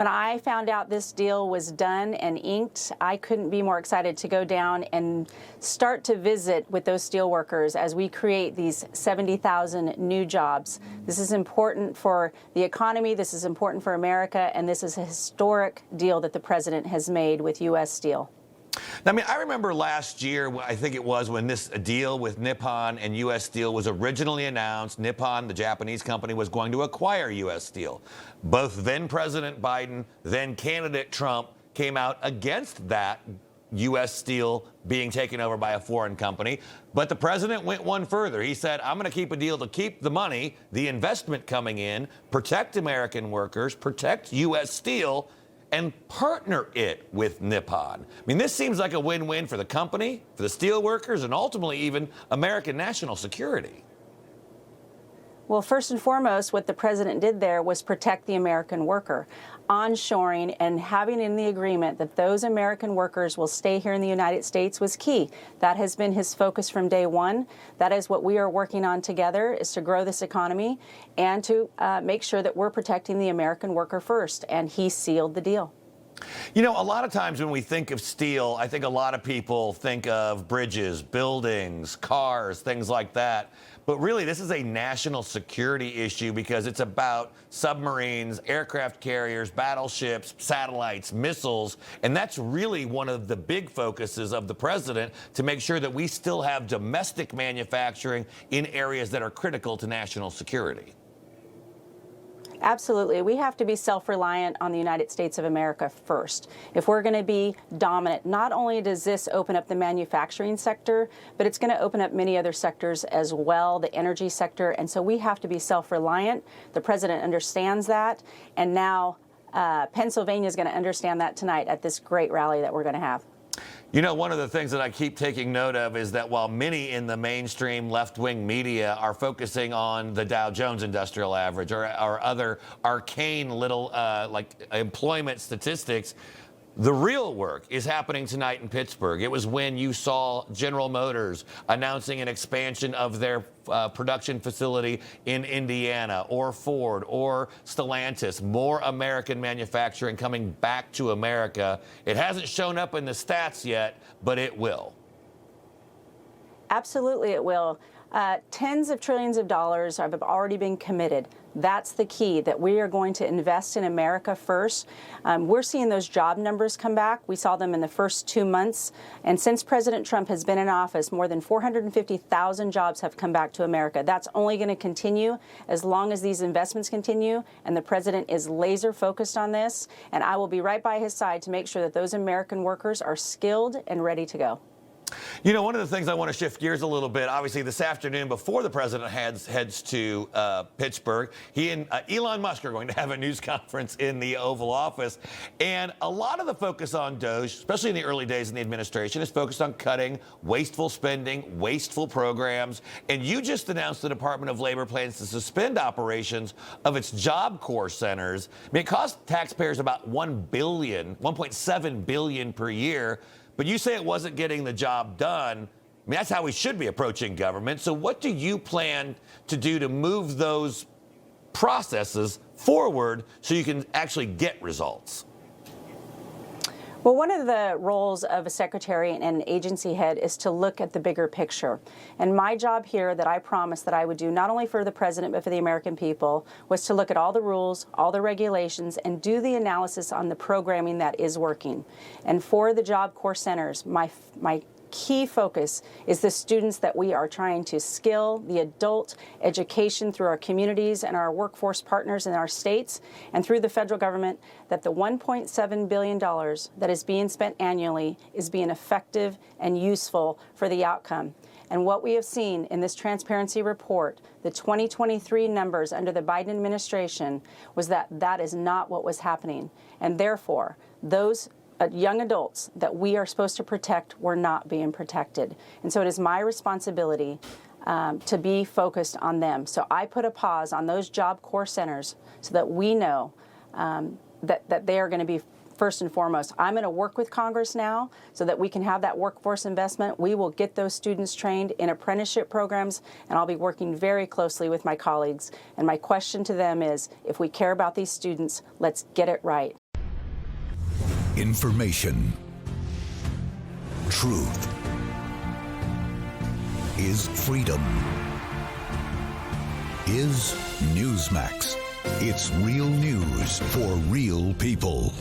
When I found out this deal was done and inked, I couldn't be more excited to go down and start to visit with those steelworkers as we create these 70,000 new jobs. This is important for the economy, this is important for America, and this is a historic deal that the president has made with U.S. Steel. I mean, I remember last year, I think it was, when this deal with Nippon and U.S. Steel was originally announced. Nippon, the Japanese company, was going to acquire U.S. Steel. Both then President Biden, then candidate Trump came out against that U.S. Steel being taken over by a foreign company. But the president went one further. He said, I'm going to keep a deal to keep the money, the investment coming in, protect American workers, protect U.S. Steel, and partner it with Nippon. I mean, this seems like a win-win for the company, for the steel workers, and ultimately even American national security. Well, first and foremost, what the president did there was protect the American worker. Onshoring and having in the agreement that those American workers will stay here in the United States was key. That has been his focus from day one. That is what we are working on together, is to grow this economy and to make sure that we're protecting the American worker first. And he sealed the deal. You know, a lot of times when we think of steel, I think a lot of people think of bridges, buildings, cars, things like that. But really, this is a national security issue because it's about submarines, aircraft carriers, battleships, satellites, missiles. And that's really one of the big focuses of the president, to make sure that we still have domestic manufacturing in areas that are critical to national security. Absolutely. We have to be self-reliant on the United States of America first. If we're going to be dominant, not only does this open up the manufacturing sector, but it's going to open up many other sectors as well, the energy sector. And so we have to be self-reliant. The president understands that. And now Pennsylvania is going to understand that tonight at this great rally that we're going to have. You know, one of the things that I keep taking note of is that while many in the mainstream left-wing media are focusing on the Dow Jones Industrial Average or other arcane little like employment statistics, the real work is happening tonight in Pittsburgh. It was when you saw General Motors announcing an expansion of their production facility in Indiana, or Ford, or Stellantis, more American manufacturing coming back to America. It hasn't shown up in the stats yet, but it will. Absolutely it will. Tens of trillions of dollars have already been committed. That's the key, that we are going to invest in America first. We're seeing those job numbers come back. We saw them in the first 2 months. And since President Trump has been in office, more than 450,000 jobs have come back to America. That's only going to continue as long as these investments continue. And the president is laser focused on this. And I will be right by his side to make sure that those American workers are skilled and ready to go. You know, one of the things I want to shift gears a little bit, obviously this afternoon before the president heads to Pittsburgh, he and Elon Musk are going to have a news conference in the Oval Office. And a lot of the focus on DOGE, especially in the early days in the administration, is focused on cutting wasteful spending, wasteful programs. And you just announced the Department of Labor plans to suspend operations of its Job Corps centers. I mean, it costs taxpayers about $1.7 billion per year. But you say it wasn't getting the job done. I mean, that's how we should be approaching government. So what do you plan to do to move those processes forward so you can actually get results? Well, one of the roles of a secretary and an agency head is to look at the bigger picture. And my job here that I promised that I would do, not only for the president, but for the American people, was to look at all the rules, all the regulations, and do the analysis on the programming that is working. And for the Job Corps centers, my key focus is the students that we are trying to skill, the adult education through our communities and our workforce partners in our states, and through the federal government, that the $1.7 billion that is being spent annually is being effective and useful for the outcome. And what we have seen in this transparency report, the 2023 numbers under the Biden administration, was that that is not what was happening. And therefore, those young adults that we are supposed to protect were not being protected. And so it is my responsibility to be focused on them. So I put a pause on those Job Corps centers so that we know that they are going to be first and foremost. I'm going to work with Congress now so that we can have that workforce investment. We will get those students trained in apprenticeship programs, and I'll be working very closely with my colleagues. And my question to them is, if we care about these students, let's get it right. Information. Truth is freedom. Is Newsmax. It's real news for real people.